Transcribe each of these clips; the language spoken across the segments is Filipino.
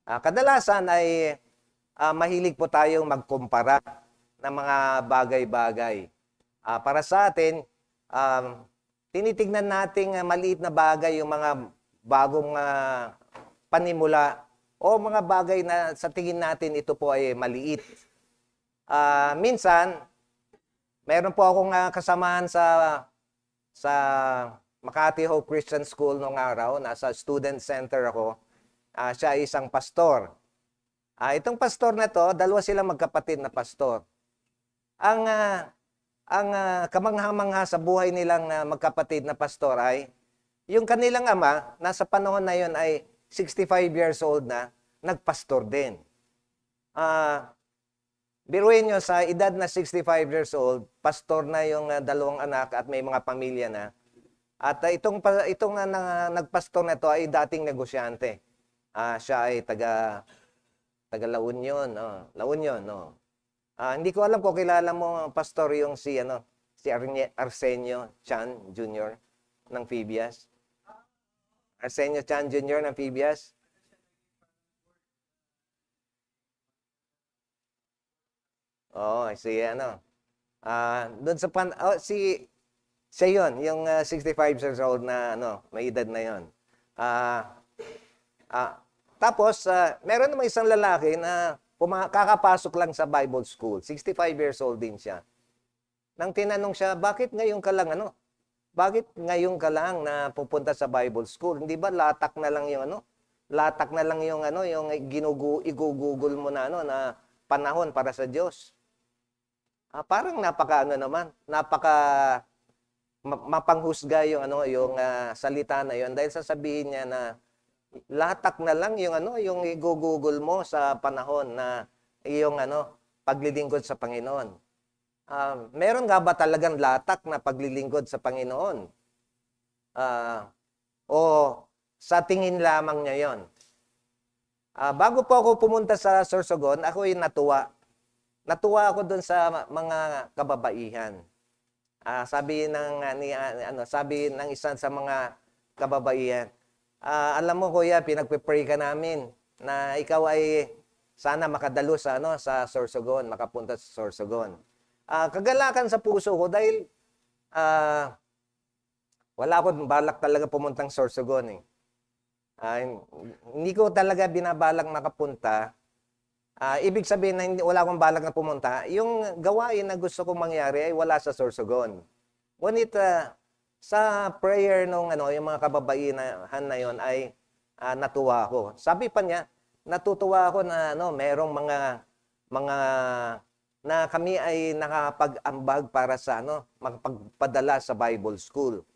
Kadalasan ay mahilig po tayong magkumpara ng mga bagay-bagay. Para sa atin, tinitignan nating maliit na bagay yung mga bagong panimula o mga bagay na sa tingin natin ito po ay maliit. Minsan, meron po akong kasamahan sa Makati Hope Christian School noong araw. Nasa student center ako. Siya ay isang pastor. Itong pastor na to, dalawa silang magkapatid na pastor. Ang kamangha-mangha sa buhay nilang magkapatid na pastor ay yung kanilang ama, nasa panahon na yon ay 65 years old na, nagpastor din. Biruin nyo, sa edad na 65 years old, pastor na yung dalawang anak at may mga pamilya na. At itong nagpastor na to ay dating negosyante. Siya ay taga La Union, La Union, no. Hindi ko alam kung kilala mo, pastor, yung si Arsenio Chan Jr. ng Phoebias. Arsenio Chan Jr. ng Phoebias. Doon sa siya yun, yung 65 years old na may edad na yon. Tapos meron naman isang lalaki na kakapasok lang sa Bible school. 65 years old din siya. Nang tinanong siya, bakit ngayon ka lang Bakit ngayon ka lang na pupunta sa Bible school? Hindi ba latak na lang yung Latak na lang yung yung igugugol mo na na panahon para sa Diyos. Parang napaka mapanghusga yung yung salita na yon, dahil sasabihin niya na latak na lang yung yung igugugol mo sa panahon na yung paglilingkod sa Panginoon. Meron nga ba talagang latak na paglilingkod sa Panginoon? O sa tingin lamang niya yon? Bago po ako pumunta sa Sorsogon, ako ay natuwa. Natuwa ako doon sa mga kababaihan. Sabi ng isa sa mga kababaihan, alam mo kuya, pinagpe-pray ka namin na ikaw ay sana makadalo sa Sorsogon, makapunta sa Sorsogon. Kagalakan sa puso ko dahil wala akong balak talaga pumuntang Sorsogon . Hindi ko talaga binabalak makapunta. Ibig sabihin na wala akong balak na pumunta, yung gawain na gusto kong mangyari ay wala sa Sorsogon. Ngunit sa prayer nung yung mga kababaihan na yon ay natuwa ako. Sabi pa niya, natutuwa ako na merong mga na kami ay nakapag-ambag para sa makapagpadala sa Bible school.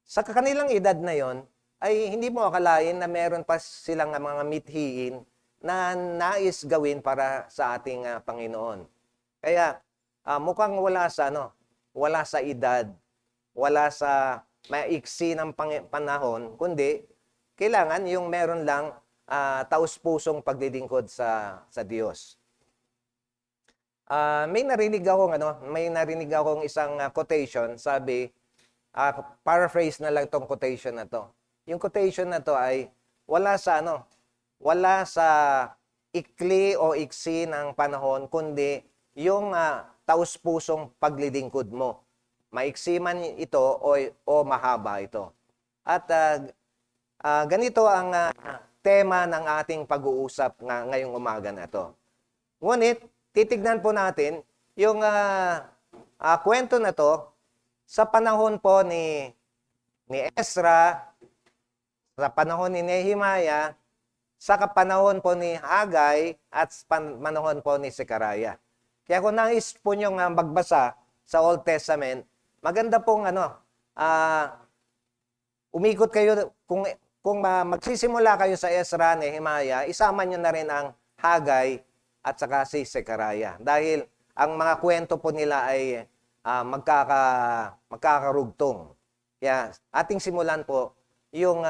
Sa kanilang edad na yon ay hindi mo akalain na meron pa silang mga mithiin na nais gawin para sa ating Panginoon. Kaya mukhang wala sa edad, wala sa maiksi ng panahon, kundi kailangan yung meron lang taus-pusong paglilingkod sa Diyos. May narinig akong isang quotation, sabi, paraphrase na lang tong quotation na to. Yung quotation na to ay wala sa ikli o iksi ng panahon, kundi yung taus-pusong paglilingkod mo. Maiksi man ito o mahaba ito. At ganito ang tema ng ating pag-uusap ngayong umaga na ito. Ngunit, titignan po natin yung kwento na to sa panahon po ni Ezra, sa panahon ni Nehemiah, sa panahon po ni Haggai at panahon po ni Zechariah. Kaya kung nais po nyo magbasa sa Old Testament, maganda pong umikot kayo, kung magsisimula kayo sa Ezra, Nehemiah, isama nyo na rin ang Haggai at saka si Zechariah. Dahil ang mga kwento po nila ay magkakarugtong. Kaya ating simulan po yung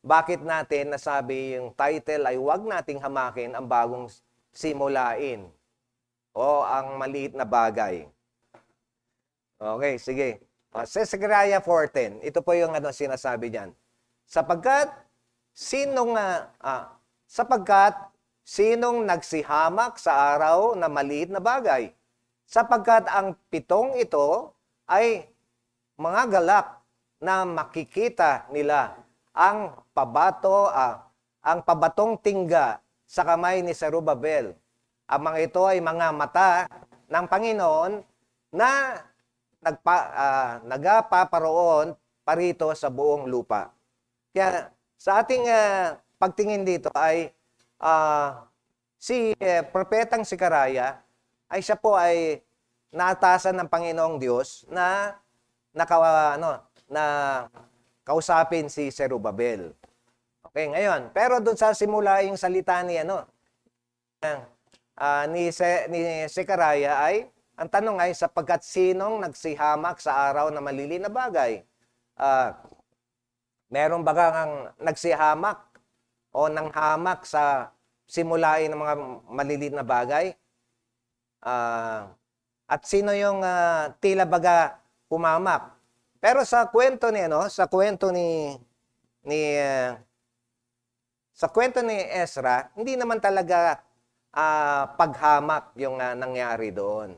bakit natin nasabi yung title ay huwag nating hamakin ang bagong simulain o ang maliit na bagay. Okay, sige. Sa Zechariah 4:10, ito po yung sinasabi diyan. Sapagkat sapagkat sinong nagsihamak sa araw na maliit na bagay? Sapagkat ang 7 ito ay mga galak na makikita nila ang pabatong tingga sa kamay ni Zerubbabel. Ang mga ito ay mga mata ng Panginoon na nagapaparoon parito sa buong lupa. Kaya sa ating pagtingin dito ay si propetang Zekaraya ay siya po ay naatasan ng Panginoong Diyos na kausapin si Zerubbabel. Okay, ngayon, pero doon sa simula yung salita ni Zekaraya ay ang tanong ay sapagkat sinong nagsihamak sa araw na maliliit na bagay? Meron ba kang nagsihamak o nanghamak sa simulain ng mga maliliit na bagay? At sino yung tila baga pumamak? Pero sa kwento ni Ezra, hindi naman talaga paghamak yung nangyari doon.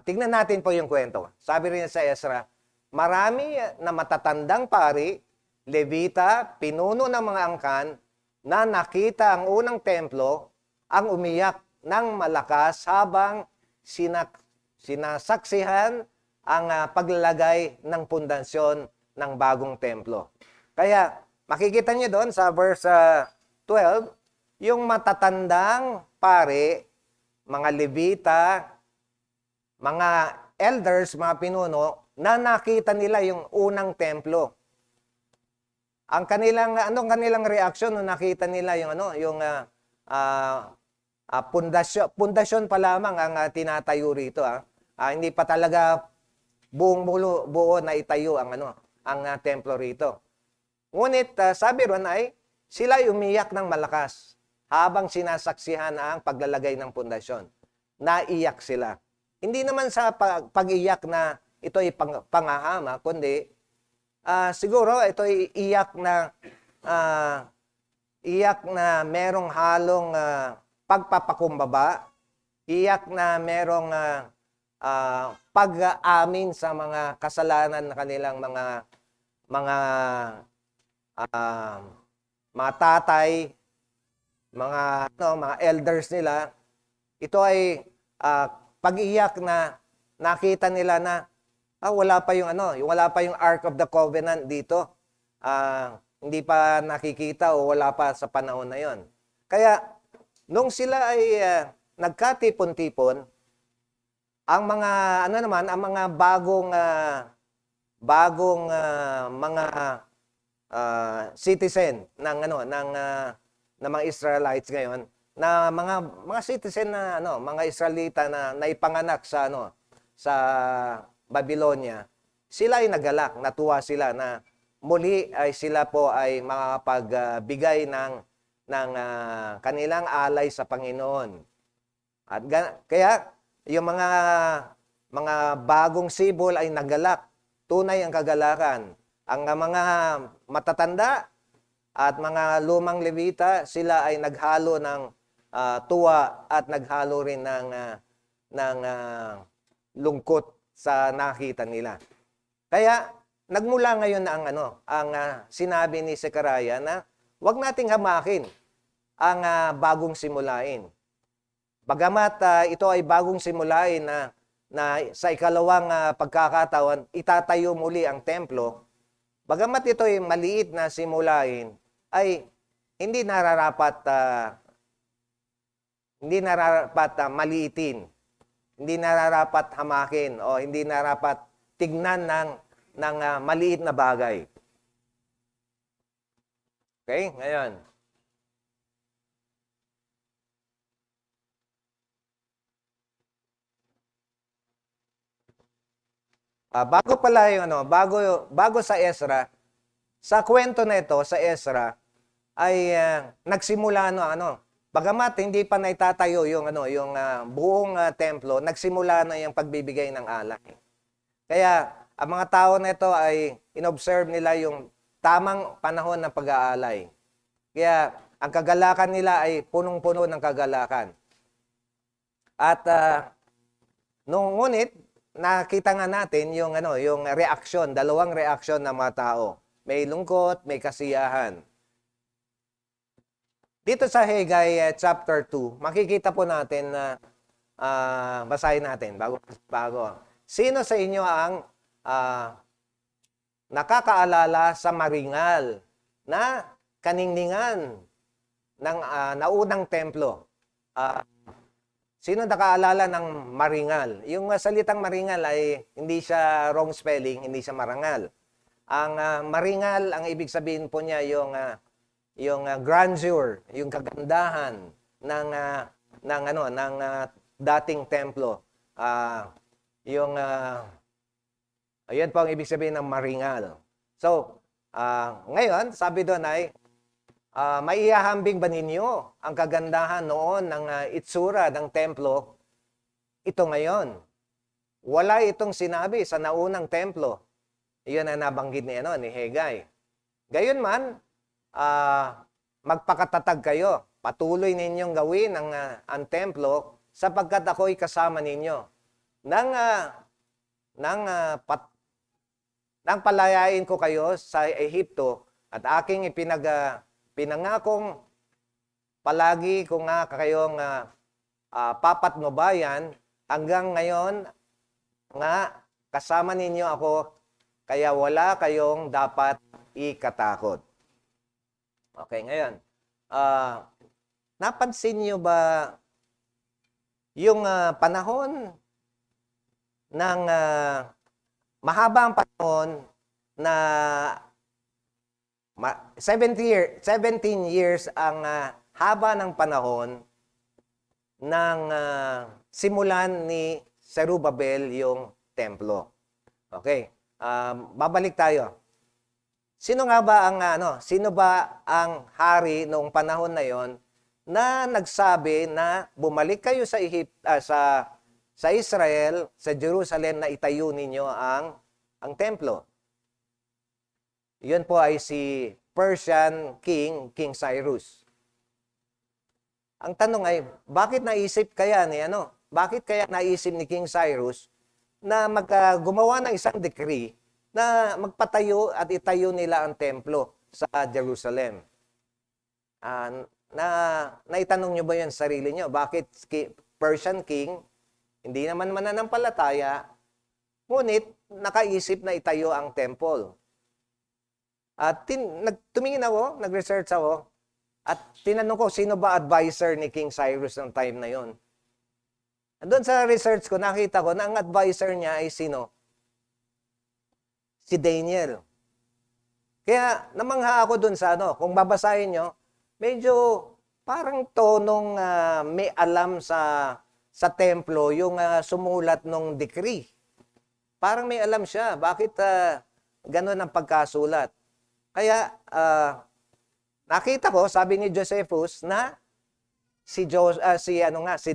Tignan natin po yung kwento. Sabi rin sa Ezra, marami na matatandang pari, Levita, pinuno ng mga angkan, na nakita ang unang templo, ang umiyak ng malakas habang sinasaksihan ang paglalagay ng pundasyon ng bagong templo. Kaya makikita niyo doon sa verse 12, yung matatandang pare, mga Levita, mga elders, mga pinuno, na nakita nila yung unang templo. Anong kanilang reaction nung nakita nila yung pundasyon pa lamang ang tinatayo rito. Hindi pa talaga buo na itayo ang templo rito. Ngunit sabi ron ay sila ay umiyak ng malakas habang sinasaksihan ang paglalagay ng pundasyon. Naiyak sila. Hindi naman sa pag-iyak na ito ay pangahama, kundi siguro ito ay iyak na merong halong pagpapakumbaba, iyak na merong pag-aamin sa mga kasalanan na kanilang mga tatay, mga elders nila. Ito ay pag-iyak na nakita nila na wala pa yung Ark of the Covenant dito. Hindi pa nakikita o wala pa sa panahon na yon. Kaya nung sila ay nagkatipon-tipon, ang mga ang mga bagong mga citizen ng mga Israelites ngayon, na mga citizen na mga Israelita na naipanganak sa Babylonia, sila ay nagalak, natuwa sila na muli ay sila po ay makapagbigay ng kanilang alay sa Panginoon. At kaya yung mga bagong sibol ay nagalak, tunay ang kagalakan. Ang mga matatanda at mga lumang Levita, sila ay naghalo ng tuwa at naghalo rin ng lungkot sa nakita nila. Kaya nagmula ngayon na ang sinabi ni Zekaraya na huwag nating hamakin ang bagong simulain. Bagamat ito ay bagong simulain na sa ikalawang pagkakataon itatayo muli ang templo, bagamat ito ay maliit na simulain, ay hindi nararapat maliitin. Hindi nararapat hamakin o hindi nararapat tignan ng maliit na bagay. Okay? Ngayon. Bago sa Ezra, sa kwento na ito, sa Ezra, ay nagsimula bagamat hindi pa naitatayo yung buong templo, nagsimula na yung pagbibigay ng alay. Kaya ang mga tao na ito ay inobserve nila yung tamang panahon ng pag-aalay. Kaya ang kagalakan nila ay punong-puno ng kagalakan. At ngunit nakita nga natin yung reaksyon, dalawang reaksyon ng mga tao. May lungkot, may kasiyahan. Dito sa Haggai chapter 2, makikita po natin na basahin natin bago. Sino sa inyo ang nakakaalala sa maringal na kaningningan ng naunang templo? Sino nakaalala ng maringal? Yung salitang maringal ay hindi siya wrong spelling, hindi siya marangal. Ang maringal, ang ibig sabihin po niya yung grandeur, yung kagandahan ng dating templo. Ayan po ang ibig sabihin ng maringal. So, ngayon, sabi doon ay, maihahambing ba ninyo ang kagandahan noon ng itsura ng templo? Ito ngayon. Wala itong sinabi sa naunang templo. Iyon ang nabanggit ni Haggai. Gayunman, magpakatatag kayo. Patuloy ninyong gawin ang templo sapagkat ako'y kasama ninyo. Nang palayain ko kayo sa Ehipto at aking pinangakong palagi ko nga kayong papatnubayan, hanggang ngayon nga kasama ninyo ako, kaya wala kayong dapat ikatakot. Okay, ngayon. Napansin nyo ba yung panahon ng mahabang panahon na 17 years ang haba ng panahon ng simulan ni Zerubbabel yung templo. Okay. Babalik tayo. Sino ba ang hari noong panahon na yon na nagsabi na bumalik kayo sa sa Israel, sa Jerusalem, na itayo ninyo ang templo? Yun po ay si Persian King Cyrus. Ang tanong ay, bakit naisip kaya ni King Cyrus na gumawa ng isang decree na magpatayo at itayo nila ang templo sa Jerusalem? Naitanong nyo ba yun sa sarili nyo? Bakit Persian King, hindi naman mananampalataya, ngunit nakaisip na itayo ang temple? At tumingin ako, nag-research ako, at tinanong ko, sino ba advisor ni King Cyrus ng time na yon? Doon sa research ko, nakita ko na ang advisor niya ay sino? Si Daniel. Kaya namangha ako doon sa kung babasahin nyo, medyo parang tonong may alam sa templo yung sumulat ng decree. Parang may alam siya. Bakit ganun ang pagkasulat? Kaya, nakita ko, sabi ni Josephus, na si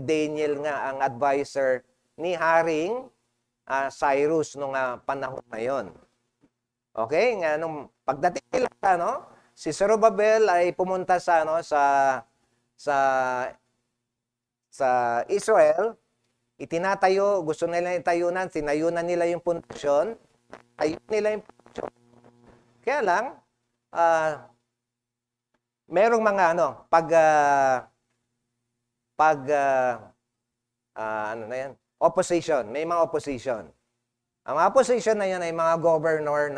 Daniel nga ang advisor ni Haring Cyrus nung panahon na yon. Okay? Nung pagdating nila, si Zerubbabel ay pumunta sa Israel, itinatayo, gusto nila itayunan, tinayunan nila yung pundasyon, tayo nila yung pundasyon. Kaya lang, merong mga opposition, may mga opposition. Ang opposition na yan ay mga governor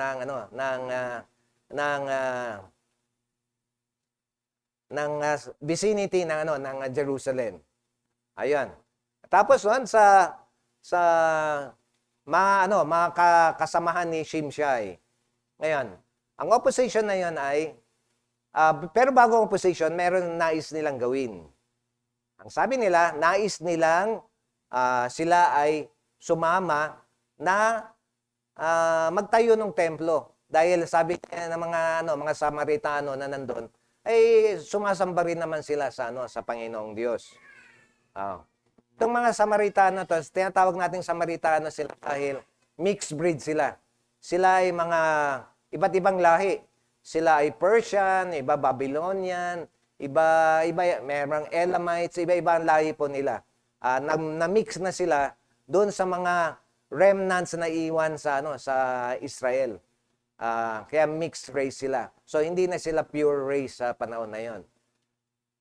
ng vicinity ng Jerusalem. Ayun. Tapos sa mga kasamahan ni Shimshai. Ngayon, ang opposition na yon ay pero bago ang opposition, meron nais nilang gawin. Ang sabi nila, nais nilang sila ay sumama na magtayo ng templo. Dahil sabi ng mga Samaritano na nandun, ay sumasamba rin naman sila sa Panginoong Diyos. Itong mga Samaritano, tinatawag nating Samaritano sila dahil mixed breed sila. Sila ay mga iba't ibang lahi. sila ay Persian, iba Babylonian, iba merong Elamites, iba-iba ang lahi po nila. Na-mix na sila doon sa mga remnants na iwan sa Israel. Kaya mixed race sila. So hindi na sila pure race sa panahon na 'yon.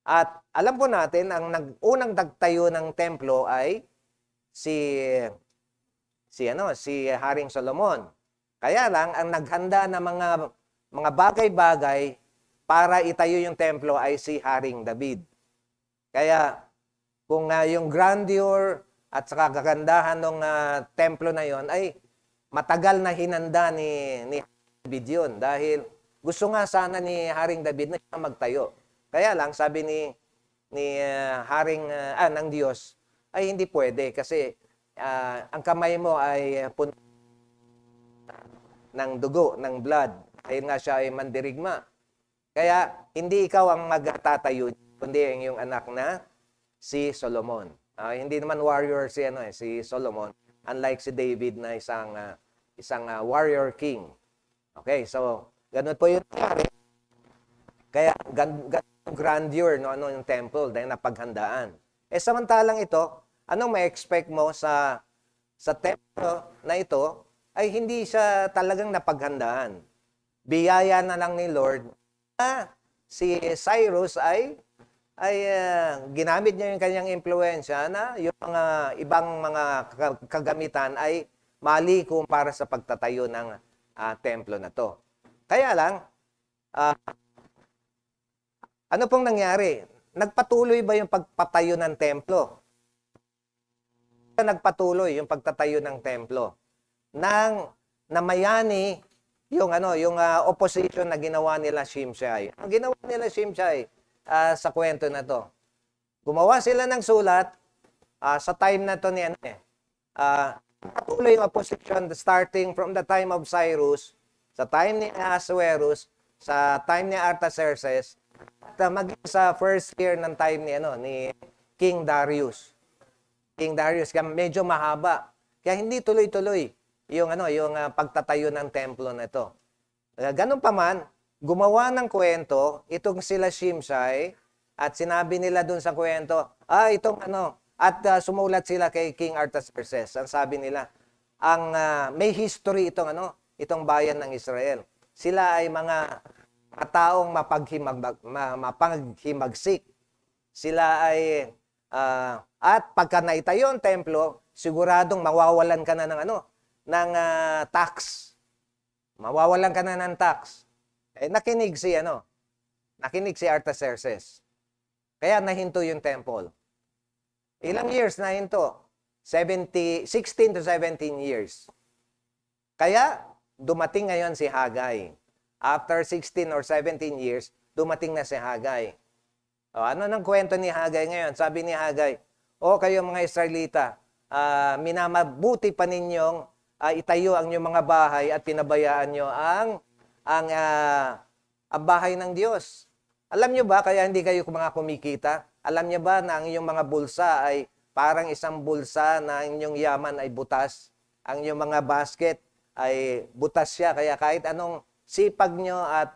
At alam po natin ang unang nagtayo ng templo ay si Haring Solomon. Kaya lang ang naghanda ng mga bagay-bagay para itayo yung templo ay si Haring David. Kaya kung yung grandeur at saka kagandahan ng templo na yon ay matagal na hinanda ni David yun dahil gusto nga sana ni Haring David na magtayo. Kaya lang sabi ni Haring ng Diyos ay hindi pwede kasi ang kamay mo ay punta ng dugo, ng blood. Dahil nga siya ay mandirigma. Kaya hindi ikaw ang magtatayo, kundi ang iyong anak na si Solomon. Hindi naman warrior si Solomon, unlike si David na isang warrior king. Okay, so ganun po yung nangyari. Kaya grandeur yung temple dahil napaghandaan. Samantalang ito, anong ma-expect mo sa templo na ito ay hindi siya talagang napaghandaan. Biyaya na lang ni Lord na si Cyrus ay ginamit niya yung kanyang impluensya na yung mga ibang mga kagamitan ay malikom para sa pagtatayo ng templo na to. Kaya lang, ano pong nangyari? Nagpatuloy ba yung pagpatayo ng templo? Nagpatuloy yung pagtatayo ng templo nang namayani yung opposition na ginawa nila Shimshai. Ang ginawa nila Shimshai sa kwento na to. Gumawa sila ng sulat sa time na to patuloy yung opposition starting from the time of Cyrus, sa time ni Ahasuerus, sa time ni Artaxerxes, at maging sa first year ng time ni King Darius. King Darius, kaya medyo mahaba. Kaya hindi tuloy-tuloy yung pagtatayo ng templo na ito. Ganun pa man, gumawa ng kwento itong sila Shimshai at sinabi nila dun sa kwento, at sumulat sila kay King Artaxerxes. Ang sabi nila, may history itong bayan ng Israel. Sila ay mga taong mapaghimagsik. Sila ay at pagka naitayo ang templo, siguradong mawawalan ka na ng tax. Mawawalan ka na ng tax. Nakinig si Artaxerxes. Kaya nahinto yung temple. Ilang years nahinto? 16 to 17 years. Kaya dumating ngayon si Haggai. After 16 or 17 years, dumating na si Haggai. Ano nang kwento ni Haggai ngayon? Sabi ni Haggai, kayo mga Israelita, minamabuti pa ninyong itayo ang inyong mga bahay at pinabayaan nyo ang bahay ng Diyos. Alam nyo ba, kaya hindi kayo mga kumikita? Alam nyo ba na ang inyong mga bulsa ay parang isang bulsa na ang inyong yaman ay butas? Ang inyong mga basket ay butas siya. Kaya kahit anong sipag nyo at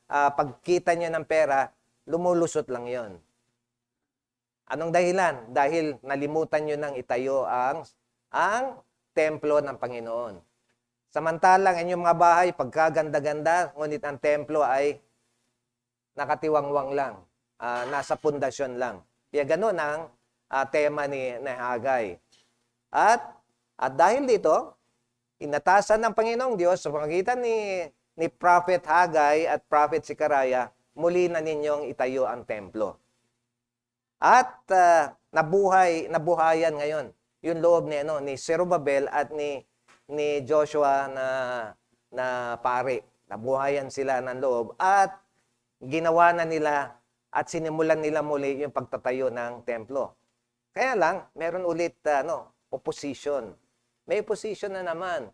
pagkita nyo ng pera, lumulusot lang yon. Anong dahilan? Dahil nalimutan nyo nang itayo ang templo ng Panginoon. Samantalang inyong mga bahay, pagkaganda-ganda, ngunit ang templo ay nakatiwangwang lang. Nasa pundasyon lang. Kaya ganun ang tema ni Haggai. At dahil dito, inatasan ng Panginoong Diyos sa pamagitan ni Prophet Haggai at Prophet Zechariah, muli na ninyong itayo ang templo. At nabuhayan ngayon yung loob ni Zerubbabel at ni Joshua na pare. Nabuhayan sila ng loob at ginawa na nila at sinimulan nila muli yung pagtatayo ng templo. Kaya lang, meron ulit opposition. May opposition na naman.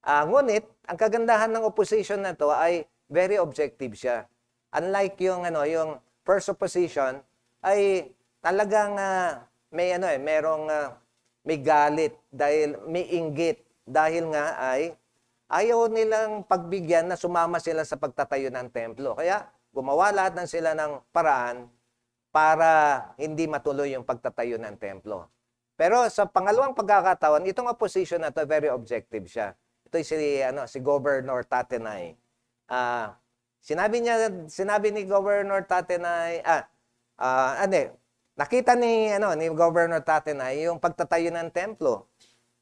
Ngunit, ang kagandahan ng opposition na to ay very objective siya. Unlike yung first opposition, ay talagang may galit, dahil may inggit, dahil nga ay ayaw nilang pagbigyan na sumama sila sa pagtatayo ng templo. Kaya gumawa lahat ng sila ng paraan para hindi matuloy yung pagtatayo ng templo. Pero sa pangalawang pagkakataon, itong opposition na to, very objective siya. Ito si Governor Tatenay. Sinabi ni Governor Tatenay, nakita ni Governor Tatenay yung pagtatayo ng templo.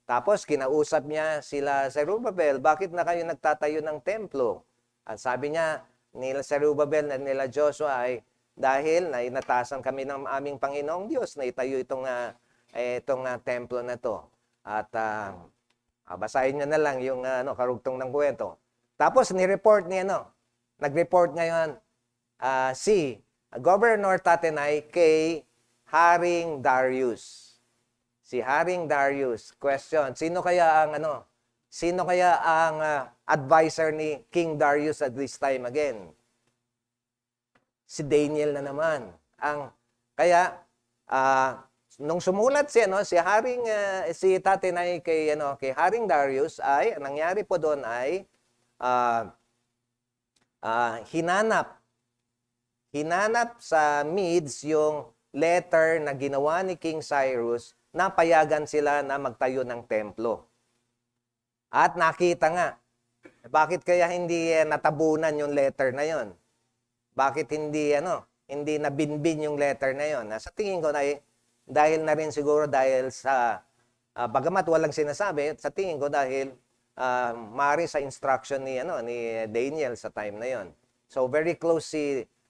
Tapos kinausap niya sila Zerubbabel, bakit na kayo nagtatayo ng templo? At sabi niya, nila Zerubbabel at nila Joshua ay dahil inatasan kami ng aming Panginoong Diyos na itayo itong templo na to. At basahin niyo na lang yung karugtong ng kwento. Tapos nag-report ngayon si Governor Tatenay kay Haring Darius. Si Haring Darius. Question, sino kaya ang advisor ni King Darius at this time again? Si Daniel na naman. Nung sumulat si Tatenay kay Haring Darius ay nangyari po doon ay hinanap sa Medes yung letter na ginawa ni King Cyrus na payagan sila na magtayo ng templo. At nakita nga, bakit kaya hindi natabunan yung letter na yon? Bakit hindi nabinbin yung letter na yon? Sa tingin ko dahil na rin siguro dahil sa bagamat walang sinasabi, sa tingin ko dahil mari sa instruction ni Daniel sa time na yon. So very close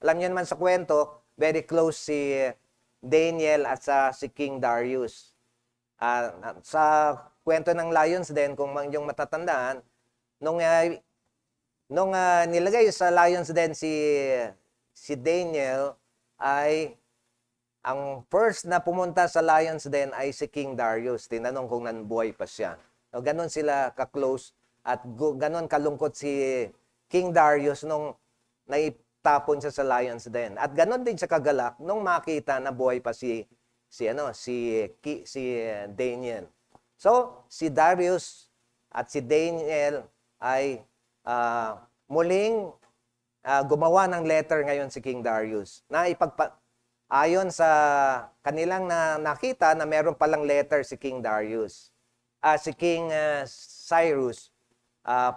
alam niyo naman sa kwento, very close si Daniel at si King Darius. Sa kwento ng Lions Den, kung yung matatandaan, nung nilagay sa Lions Den si Daniel, ay ang first na pumunta sa Lions Den ay si King Darius. Tinanong kung nanbuhay pa siya. So, ganon sila ka-close at ganon kalungkot si King Darius nung naitapon siya sa Lions Den. At ganon din siya kagalak nung makita na buhay pa si Daniel. So, si Darius at si Daniel ay muling gumawa ng letter ngayon si King Darius na ayon sa kanilang nakita na meron palang letter si King Darius, si King Cyrus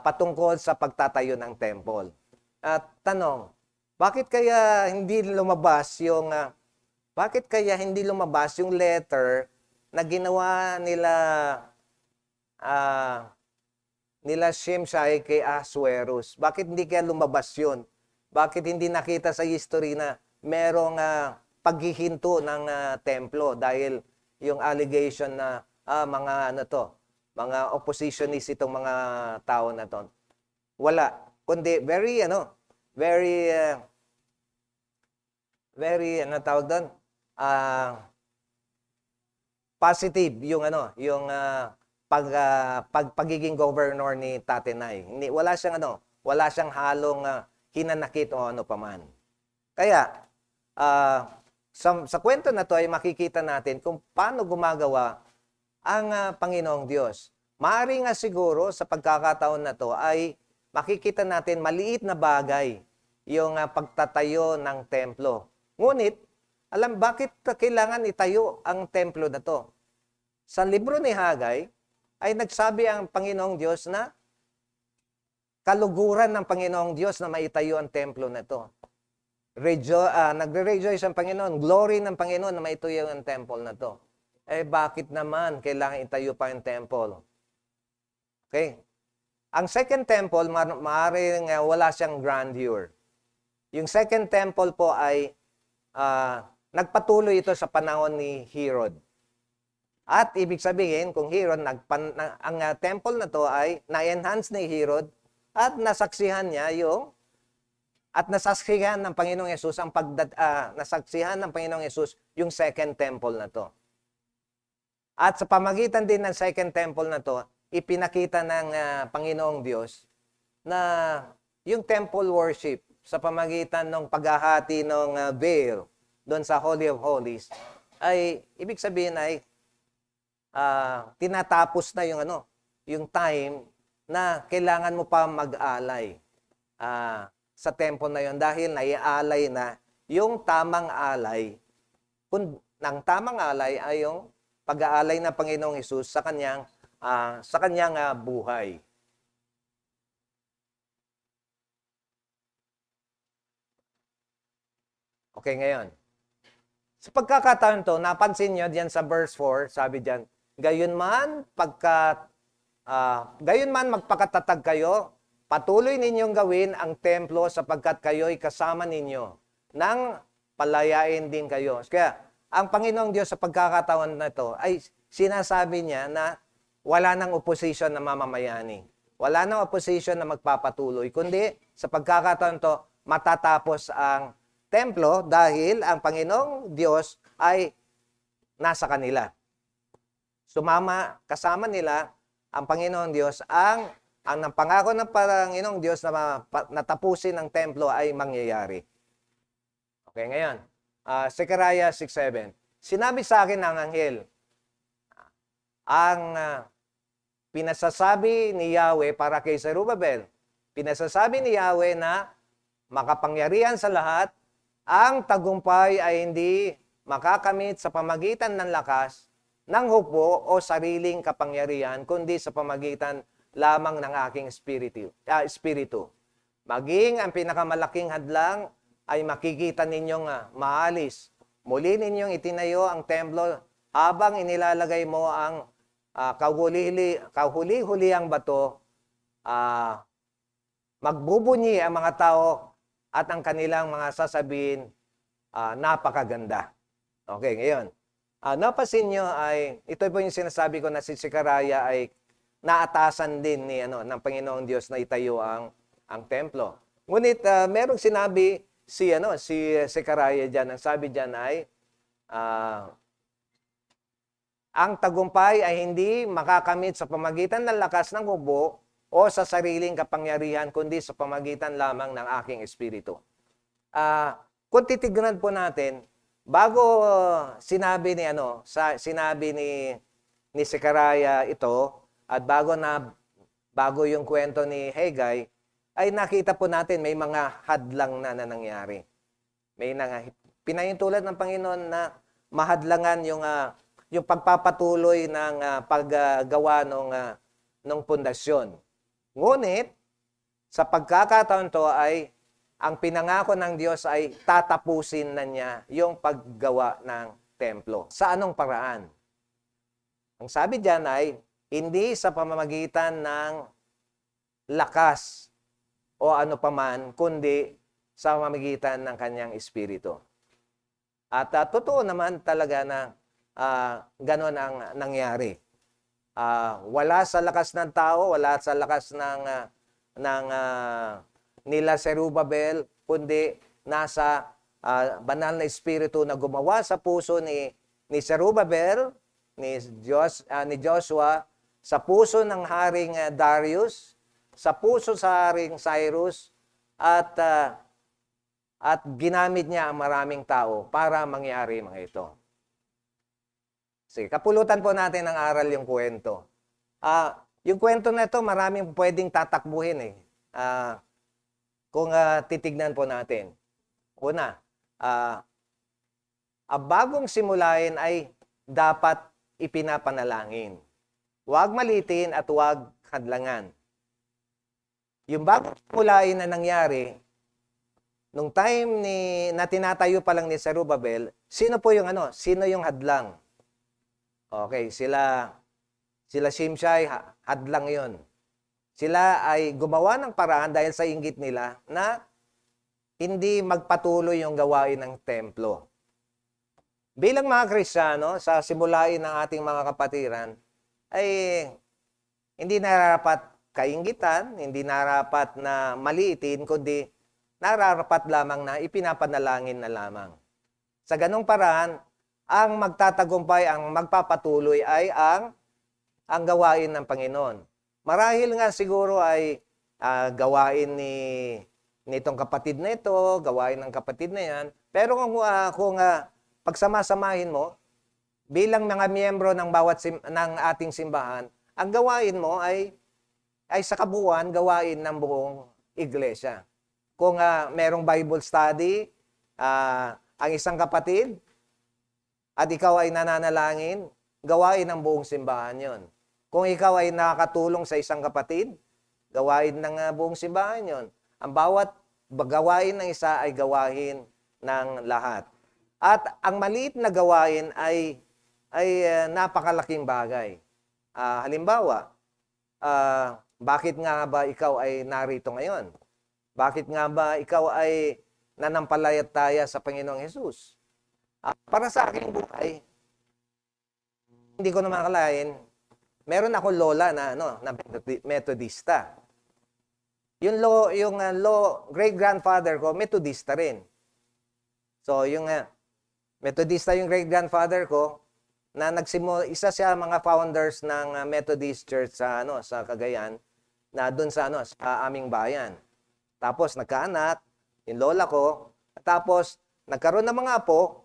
patungkol sa pagtatayo ng temple. At tanong, bakit kaya hindi lumabas yung letter na ginawa nila Shimshai kay Ahasuerus? Bakit hindi kaya lumabas yun? Bakit hindi nakita sa history na merong paghihinto ng templo dahil yung allegation na mga oppositionist itong mga tao na to? Wala. Kundi very tawag doon? Positive yung pagiging governor ni Tatenay. Wala siyang halong hinanakit o ano paman. Kaya sa kwento na to ay makikita natin kung paano gumagawa ang Panginoong Diyos. Maaari nga siguro sa pagkakataon na to ay makikita natin maliit na bagay yung pagtatayo ng templo. Ngunit, alam bakit kailangan itayo ang templo na to? Sa libro ni Hagay, ay nagsabi ang Panginoong Diyos na kaluguran ng Panginoong Diyos na maitayo ang templo na to. Nagre-rejoice ang Panginoon, glory ng Panginoon na maitayo ang temple na to. Bakit naman kailangan itayo pa yung temple? Okay? Ang second temple, maaaring wala siyang grandeur. Yung second temple po ay nagpatuloy ito sa panahon ni Herod. At ibig sabihin, kung Herod, ang temple na to ay na-enhance ni Herod at nasaksihan niya nasaksihan ng Panginoong Yesus nasaksihan ng Panginoong Yesus yung second temple na to. At sa pamagitan din ng second temple na to, ipinakita ng Panginoong Diyos na yung temple worship sa pamagitan ng paghahati ng veil doon sa Holy of Holies ay ibig sabihin ay tinatapos na yung time na kailangan mo pa mag-alay sa tempo na yon dahil naialay na yung tamang alay. Ng tamang alay ay yung pag-aalay ng Panginoong Hesus sa kanyang buhay. Okay, ngayon. Sa pagkakataon to, napansin nyo diyan sa verse 4, sabi diyan, gayon man magpakatatag kayo, patuloy ninyong gawin ang templo sapagkat kayo'y kasama ninyo nang palayain din kayo. Kaya, ang Panginoong Diyos sa pagkakataon na ito ay sinasabi niya na wala nang opposition na mamamayani. Wala nang opposition na magpapatuloy, kundi sa pagkakataon to, matatapos ang templo dahil ang Panginoong Diyos ay nasa kanila. Kasama nila ang Panginoong Diyos, ang pangako ng Panginoong Diyos na natapusin ang templo ay mangyayari. Okay, ngayon, Zechariah 6:7. Sinabi sa akin ng anghel, ang pinasasabi ni Yahweh para kay Zerubbabel, pinasasabi ni Yahweh na makapangyarihan sa lahat, ang tagumpay ay hindi makakamit sa pamagitan ng lakas, ng hukbo o sariling kapangyarihan, kundi sa pamagitan lamang ng aking espiritu. Maging ang pinakamalaking hadlang ay makikita ninyong maalis. Muli ninyong itinayo ang templo habang inilalagay mo ang kahuli-hulihang bato, magbubunyi ang mga tao at ang kanilang mga sasabihin, napakaganda. Okay, ngayon. Napasin nyo ay, ito po yung sinasabi ko na si Zechariah ay naatasan din ng Panginoong Diyos na itayo ang templo. Ngunit merong sinabi si Zechariah diyan, ang sabi diyan ay ang tagumpay ay hindi makakamit sa pamagitan ng lakas ng hukbo o sa sariling kapangyarihan, kundi sa pamagitan lamang ng aking espiritu. Kung titignan po natin, bago sinabi ni Zechariah ito, at bago yung kwento ni Haggai, ay nakita po natin may mga hadlang na nangyari. Pinahintulad ng Panginoon na mahadlangan yung pagpapatuloy ng paggawa ng pundasyon. Ngunit, sa pagkakataon to ay ang pinangako ng Diyos ay tatapusin na niya yung paggawa ng templo. Sa anong paraan? Ang sabi diyan ay hindi sa pamamagitan ng lakas o ano paman, kundi sa pamamagitan ng kanyang espiritu. At totoo naman talaga na ganon ang nangyari. Wala sa lakas ng tao, wala sa lakas ng nila Zerubbabel, kundi nasa banal na espiritu na gumawa sa puso ni Zerubbabel, ni Joshua, sa puso ng Haring Darius, sa puso sa Haring Cyrus, at ginamit niya ang maraming tao para mangyari mga ito. Sige, kapulutan po natin ng aral yung kwento. Yung kwento na ito, maraming pwedeng tatakbuhin kung titignan po natin. Una, bagong simulain ay dapat ipinapanalangin. Huwag malitin at huwag hadlangan. Yung bagong simulain na nangyari, nung time na tinatayo pa lang ni Zerubbabel, sino yung hadlang? Okay, sila Shimshai, hadlang yon. Sila ay gumawa ng paraan dahil sa inggit nila na hindi magpatuloy yung gawain ng templo. Bilang mga Kristiyano, sa simulain ng ating mga kapatiran, ay hindi nararapat kainggitan, hindi nararapat na maliitin, kundi nararapat lamang na ipinapanalangin na lamang. Sa ganung paraan, ang magtatagumpay, ang magpapatuloy ay ang gawain ng Panginoon. Marahil nga siguro ay gawain nitong kapatid na ito, gawain ng kapatid na yan. Pero kung pagsamasamahin mo, bilang mga miyembro ng ng ating simbahan, ang gawain mo ay ay sa kabuuan gawain ng buong iglesia. Kung merong Bible study, ang isang kapatid, at ikaw ay nananalangin, gawain ng buong simbahan yon. Kung ikaw ay nakakatulong sa isang kapatid, gawain ng buong simbahan yon. Ang bawat gawain ng isa ay gawain ng lahat. At ang maliit na gawain ay napakalaking bagay. Halimbawa, bakit nga ba ikaw ay narito ngayon? Bakit nga ba ikaw ay nanampalataya sa Panginoong Hesus? Para sa aking buhay, hindi ko naman akalain, meron akong lola na Methodista. Yung great-grandfather ko, Methodista rin. So, yung Methodista yung great-grandfather ko, na isa siya mga founders ng Methodist Church sa Cagayan, na doon sa aming bayan. Tapos nagkaanak, yung lola ko, tapos nagkaroon ng mga apo,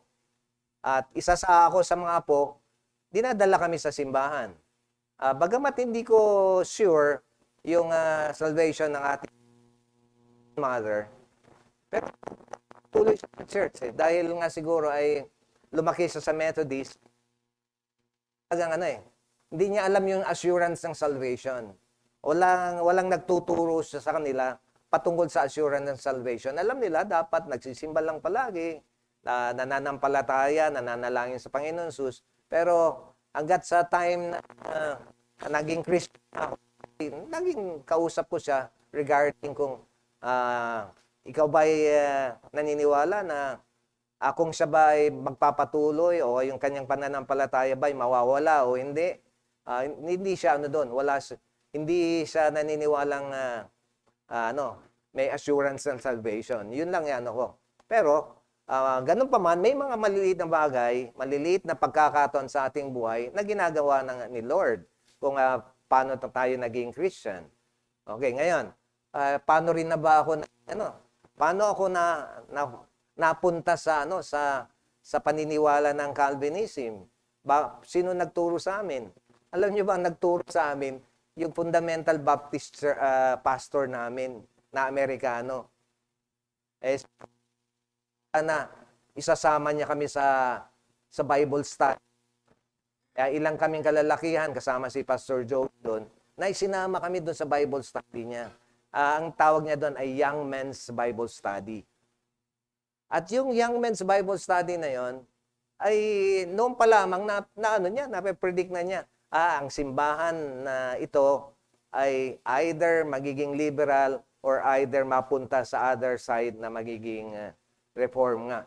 at isa ako sa mga apo, dinadala kami sa simbahan. Bagamat hindi ko sure yung salvation ng ating mother, pero tuloy sa church dahil nga siguro ay lumaki siya sa Methodist. Hindi niya alam yung assurance ng salvation. Walang nagtuturo sa kanila patungkol sa assurance ng salvation. Alam nila, dapat nagsisimba lang palagi, nananampalataya, nananalangin sa Panginoon Jesus. Pero hanggat sa time na naging Christian ako, naging kausap ko siya regarding kung ikaw ba ay naniniwala na kung siya ba ay magpapatuloy o yung kanyang pananampalataya ba ay mawawala o hindi. Hindi siya doon. Hindi siya naniniwalang may assurance ng salvation. Yun lang yan ako. Pero ganun pa man, may mga maliliit na bagay, maliliit na pagkakataon sa ating buhay na ginagawa ni Lord kung paano tayo naging Christian. Okay, ngayon, paano rin na ba ako paano ako napunta sa paniniwala ng Calvinism? Sino nagturo sa amin? Alam niyo ba, nagturo sa amin yung fundamental Baptist pastor namin na Amerikano. Isasama niya kami sa Bible study. Ilang kaming kalalakihan, kasama si Pastor Joe doon, na isinama kami doon sa Bible study niya. Ang tawag niya doon ay Young Men's Bible Study. At yung Young Men's Bible Study na yon ay noon pa lamang nape-predict na niya, ang simbahan na ito ay either magiging liberal or either mapunta sa other side na magiging reform nga.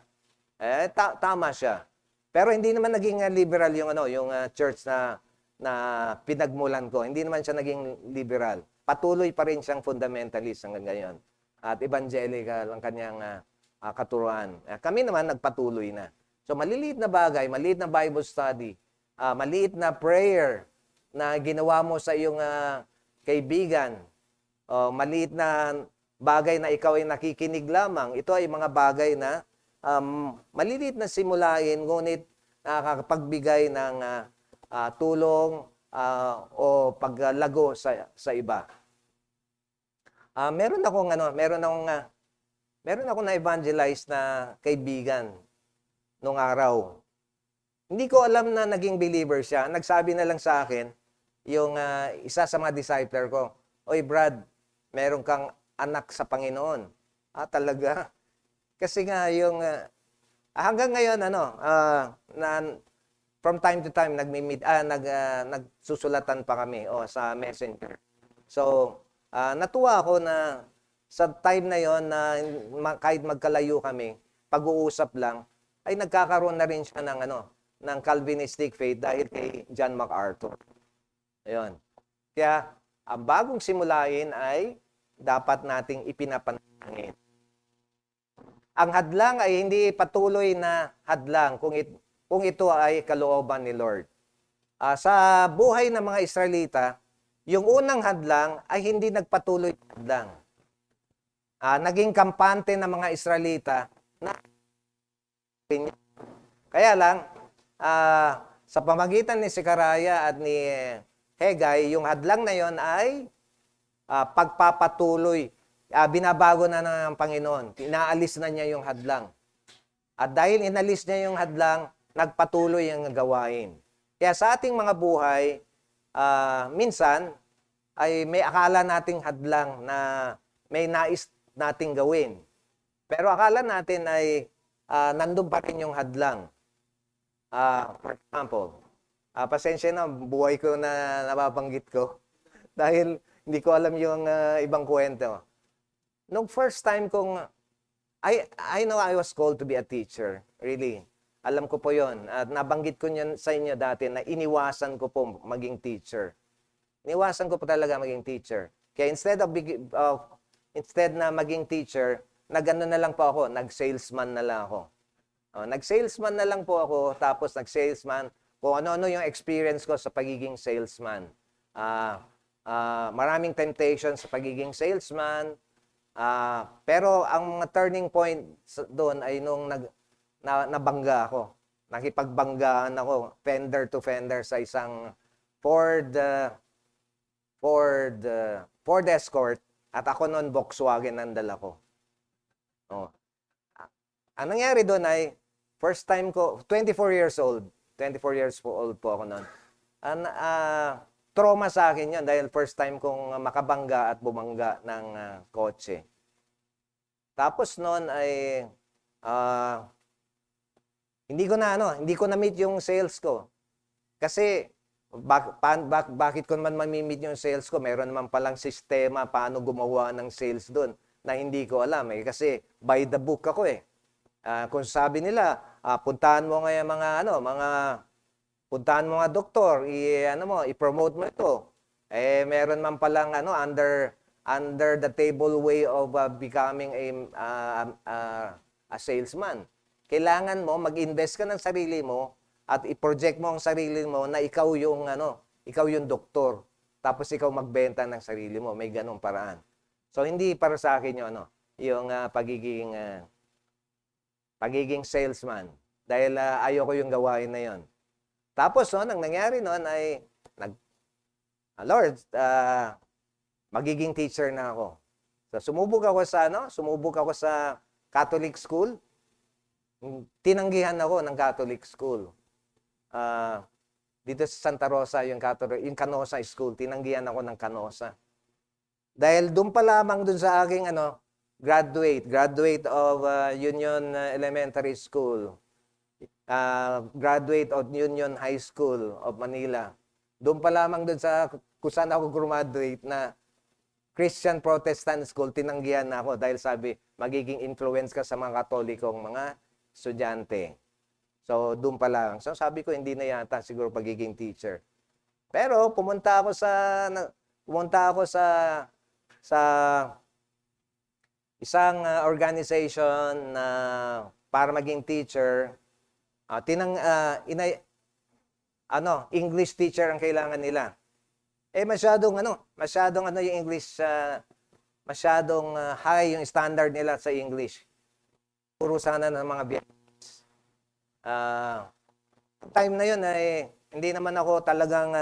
Tama siya. Pero hindi naman naging liberal yung church na pinagmulan ko. Hindi naman siya naging liberal. Patuloy pa rin siyang fundamentalist hanggang ngayon. At evangelical ang kanyang katuruan. Kami naman nagpatuloy na. So maliliit na bagay, maliit na Bible study, maliit na prayer na ginawa mo sa iyong kaibigan, maliit na bagay na ikaw ay nakikinig lamang, ito ay mga bagay na maliliit na simulain, ngunit nakakapagbigay ng tulong o paglago sa iba. Meron akong na-evangelize na kaibigan nung araw. Hindi ko alam na naging believer siya. Nagsabi na lang sa akin, yung isa sa mga discipler ko, "Oy Brad, meron kang anak sa Panginoon." Talaga? Kasi nga yung, hanggang ngayon, from time to time, nagsusulatan pa kami sa Messenger. So, natuwa ako na sa time na yon na kahit magkalayo kami, pag-uusap lang, ay nagkakaroon na rin siya ng Calvinistic faith dahil kay John MacArthur. Ayun. Kaya, ang bagong simulain ay dapat nating ipinapanalangin. Ang hadlang ay hindi patuloy na hadlang kung ito ay kalooban ni Lord. Sa buhay ng mga Israelita, yung unang hadlang ay hindi nagpatuloy na hadlang. Naging kampante ng mga Israelita na kaya lang, sa pamagitan ni Sekaraya at ni Hegay, yung hadlang na yon ay pagpapatuloy. Binabago na ng Panginoon. Inaalis na niya yung hadlang. At dahil inalis niya yung hadlang, nagpatuloy ang gawain. Kaya sa ating mga buhay, minsan, ay may akala nating hadlang na may nais nating gawin. Pero akala natin ay nandun pa rin yung hadlang. For example, pasensya na, buhay ko na nababanggit ko. Dahil hindi ko alam yung ibang kwento. Nung first time kong, I know I was called to be a teacher. Really. Alam ko po yon. At nabanggit ko yun sa inyo dati na iniwasan ko po maging teacher. Iniwasan ko po talaga maging teacher. Kaya instead na maging teacher, nag-ano na lang po ako, nag-salesman na lang ako. Nag-salesman na lang po ako, tapos nag-salesman, kung ano-ano yung experience ko sa pagiging salesman. Maraming temptation sa pagiging salesman, pero ang turning point doon ay nung nabangga ako. Nakipagbanggaan ako, fender to fender sa isang Ford Escort, at ako noon Volkswagen ang dala ko. Ang nangyari doon ay, first time ko, 24 years old po ako noon. Trauma sa akin yun dahil first time kong makabangga at bumangga ng kotse. Tapos noon ay hindi ko na meet yung sales ko. Kasi bakit ko naman mamimit yung sales ko? Meron naman palang sistema paano gumawa ng sales doon na hindi ko alam kasi by the book ako eh. Kung sabi nila, puntahan mo ngayon puntahan mo nga doktor, i-promote mo ito. Meron man palang under the table way of becoming a salesman. Kailangan mo mag-invest ka ng sarili mo at i-project mo ang sarili mo na ikaw yung doktor. Tapos ikaw magbenta ng sarili mo, may ganung paraan. So hindi para sa akin yung pagiging salesman dahil ayoko yung gawain na yon. Tapos ang nangyari noon ay Lord, magiging teacher na ako. So sumubok ako sa Catholic school. Tinanggihan ako ng Catholic school. Dito sa Santa Rosa, yung Canosa School, tinanggihan ako ng Canosa. Dahil doon pa lamang doon sa aking graduate of Union Elementary School, graduate of Union High School of Manila. Doon pa lamang doon sa kung saan ako graduate na Christian Protestant School, tinanggihan na ako dahil sabi, magiging influence ka sa mga Katolikong mga estudyante. So, doon pa lang. So, sabi ko, hindi na yata siguro pagiging teacher. Pero, pumunta ako sa isang organization na para maging teacher. English teacher ang kailangan nila. Masyadong yung English, masyadong high yung standard nila sa English. Puro sana ng mga Vietnamese. Time na yun hindi naman ako talagang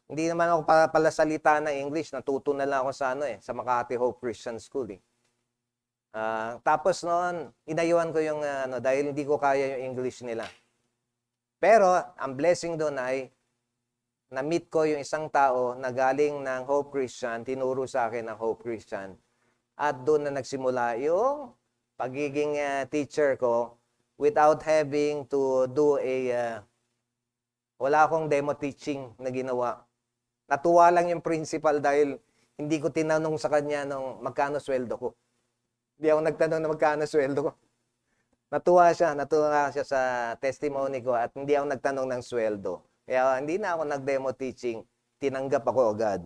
hindi naman ako palasalita na English. Natuto na lang ako sa Makati Hope Christian School. Tapos noon, inayuhan ko yung dahil hindi ko kaya yung English nila. Pero ang blessing doon ay na-meet ko yung isang tao na galing ng Hope Christian, tinuro sa akin ng Hope Christian. At doon na nagsimula yung pagiging teacher ko without having to do wala akong demo teaching na ginawa. Natuwa lang yung principal dahil hindi ko tinanong sa kanya magkano sweldo ko. Hindi ako nagtanong na magkano sweldo ko. Natuwa siya sa testimony ko at hindi ako nagtanong ng sweldo. Kaya hindi na ako nag-demo teaching, tinanggap ako agad.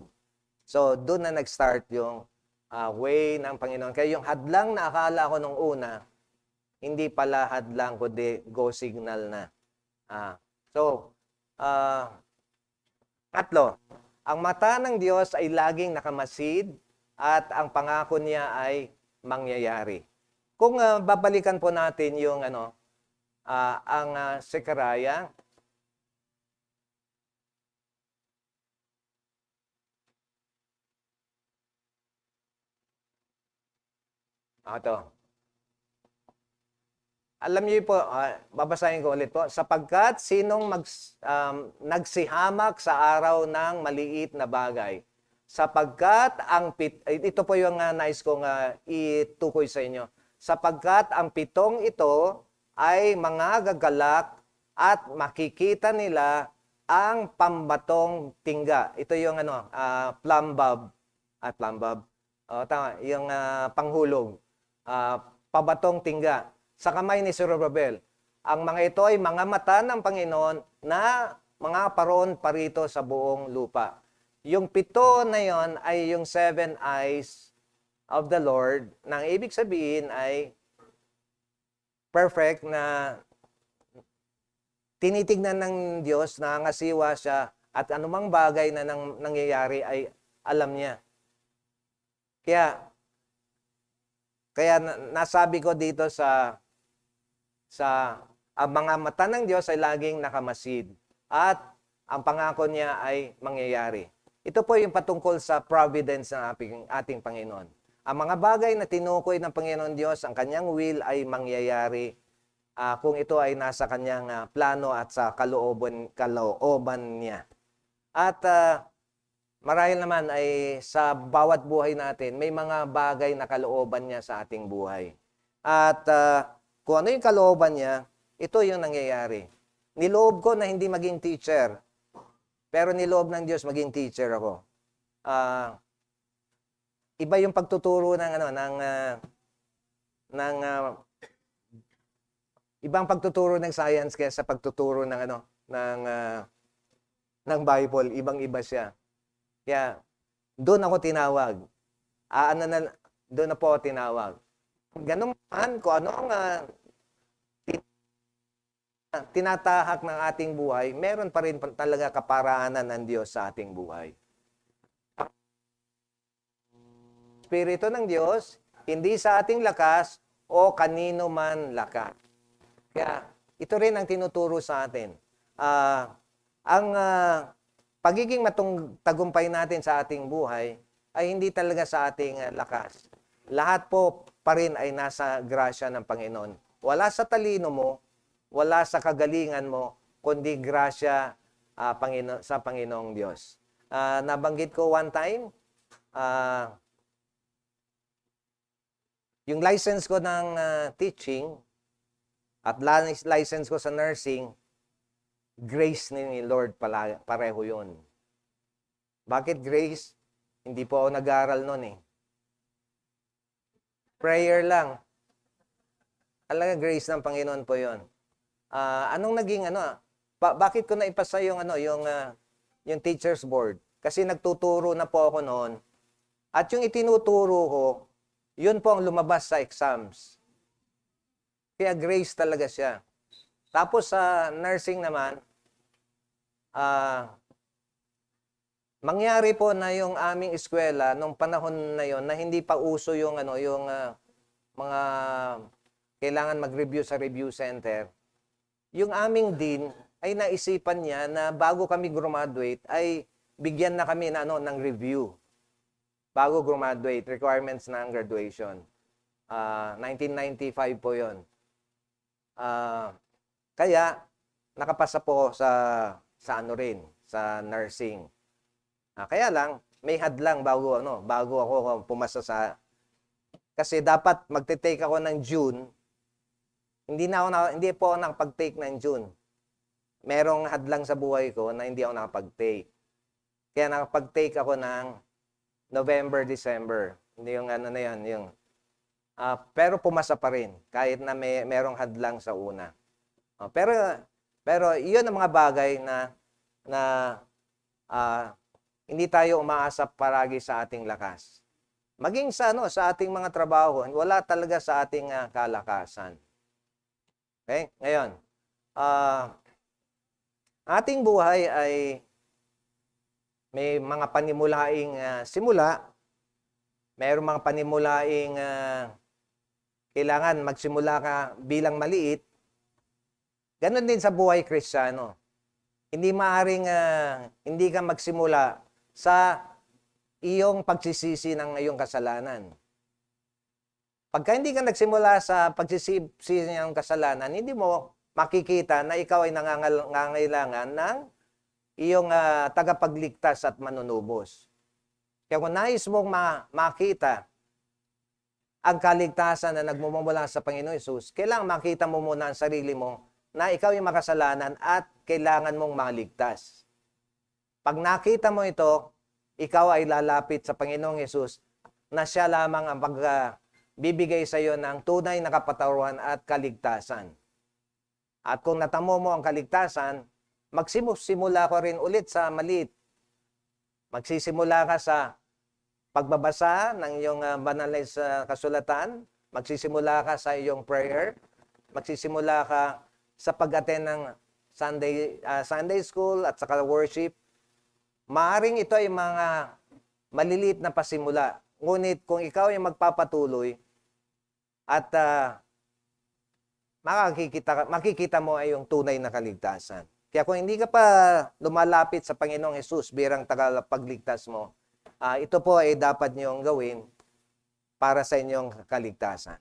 So, doon na nag-start yung way ng Panginoon. Kaya yung hadlang na akala ko nung una, hindi pala hadlang, kundi go signal na. Tatlo, ang mata ng Diyos ay laging nakamasid at ang pangako niya ay mangyayari. Kung babalikan po natin yung ang Sekaraya, Ito. Alam niyo po, babasahin ko ulit po. Sapagkat sinong nagsihamak sa araw ng maliit na bagay. Sapagkat ito po yung nais kong itukoy sa inyo. Sapagkat ang pitong ito ay mga gagalak at makikita nila ang pambatong tingga. Ito yung plumb bob. Plumb bob. Tama, yung panghulog. Pabatong tingga sa kamay ni Zerubbabel. Ang mga ito ay mga mata ng Panginoon na mga paroon parito sa buong lupa. Yung pito na yon ay yung 7 eyes of the Lord. Nang ibig sabihin ay perfect na tinitignan ng Diyos, nangangasiwa siya, at anumang bagay na nangyayari ay alam niya. Kaya nasabi ko dito sa ang mga mata ng Diyos ay laging nakamasid at ang pangako niya ay mangyayari. Ito po yung patungkol sa providence ng ating Panginoon. Ang mga bagay na tinukoy ng Panginoon Diyos, ang kanyang will ay mangyayari kung ito ay nasa kanyang plano at sa kalooban niya. At marahil naman ay sa bawat buhay natin, may mga bagay na kalooban niya sa ating buhay. At kung ano yung kalooban niya, ito yung nangyayari. Niloob ko na hindi maging teacher, pero niloob ng Diyos maging teacher ako. Iba yung pagtuturo ibang pagtuturo ng science kaysa pagtuturo ng Bible, ibang-iba siya. Kaya doon ako tinawag. Doon na po ako tinawag. Ganun man, kung ano ang tinatahak ng ating buhay, meron pa rin talaga kaparaanan ng Diyos sa ating buhay. Espiritu ng Diyos, hindi sa ating lakas o kanino man lakas. Kaya ito rin ang tinuturo sa atin. Ang pagiging tagumpay natin sa ating buhay ay hindi talaga sa ating lakas. Lahat po pa rin ay nasa grasya ng Panginoon. Wala sa talino mo, wala sa kagalingan mo, kundi grasya sa Panginoong Diyos. Nabanggit ko one time, yung license ko ng teaching at license ko sa nursing, grace ni Lord pareho yun. Bakit grace? Hindi po ako nag-aaral nun eh. Prayer lang. Talaga grace ng Panginoon po yun. Anong naging bakit ko naipasa yung yung teacher's board? Kasi nagtuturo na po ako noon. At yung itinuturo ko, yun po ang lumabas sa exams. Kaya grace talaga siya. Tapos sa nursing naman, mangyari po na yung aming eskwela nung panahon na yon na hindi pa uso yung mga kailangan mag-review sa review center. Yung aming dean ay naisipan niya na bago kami graduate ay bigyan na kami ng review. Bago graduate, requirements ng graduation. 1995 po 'yon. Kaya nakapasa po sa sa nursing. Kaya lang may hadlang bago ako pumasa kasi dapat magte-take ako ng June. Hindi po ako nakapag-take ng June. Merong hadlang sa buhay ko na hindi ako nakapag-take. Kaya nakapag-take ako ng November, December. Hindi yung pero pumasa pa rin kahit na merong hadlang sa una. Pero iyon ang mga bagay na hindi tayo umaasa paragi sa ating lakas. Maging sa ating mga trabaho, wala talaga sa ating kalakasan. Okay? Ngayon, ating buhay ay may mga panimulaing simula, mayroong mga panimulaing kailangan magsimula ka bilang maliit. Ganon din sa buhay Kristiyano. Hindi maaring hindi ka magsimula sa iyong pagsisisi ng iyong kasalanan. Pagka hindi ka nagsimula sa pagsisisi ng kasalanan, hindi mo makikita na ikaw ay nangangailangan ng iyong tagapagligtas at manunubos. Kaya kung nais mong makita ang kaligtasan na nagmumula sa Panginoon Hesus, kailangan makita mo muna ang sarili mo na ikaw ay makasalanan at kailangan mong maligtas. Pag nakita mo ito, ikaw ay lalapit sa Panginoong Hesus na siya lamang ang bibigay sa iyo ng tunay na kapatawaran at kaligtasan. At kung natamo mo ang kaligtasan, magsisimula ko rin ulit sa maliit. Magsisimula ka sa pagbabasa ng iyong banal na kasulatan, magsisimula ka sa iyong prayer, magsisimula ka sa pag-attend ng Sunday school at saka worship. Maaring ito ay mga maliliit na pasimula. Ngunit kung ikaw ay magpapatuloy at makikita mo ay yung tunay na kaligtasan. Kaya kung hindi ka pa lumalapit sa Panginoong Hesus bilang tagapagligtas mo, ito po ay dapat niyong gawin para sa inyong kaligtasan.